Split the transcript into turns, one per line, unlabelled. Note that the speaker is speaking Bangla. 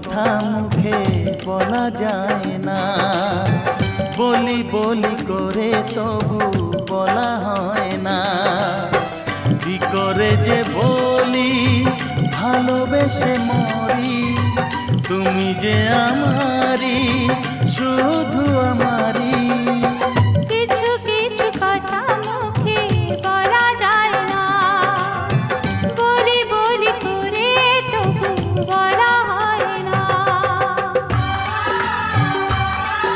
কথা মুখে বলা যায় না, বলি বলি করে তবু বলা হয় না। কি করে যে বলি ভালোবেসে মরি, তুমি যে আমারই, শুধু আমার।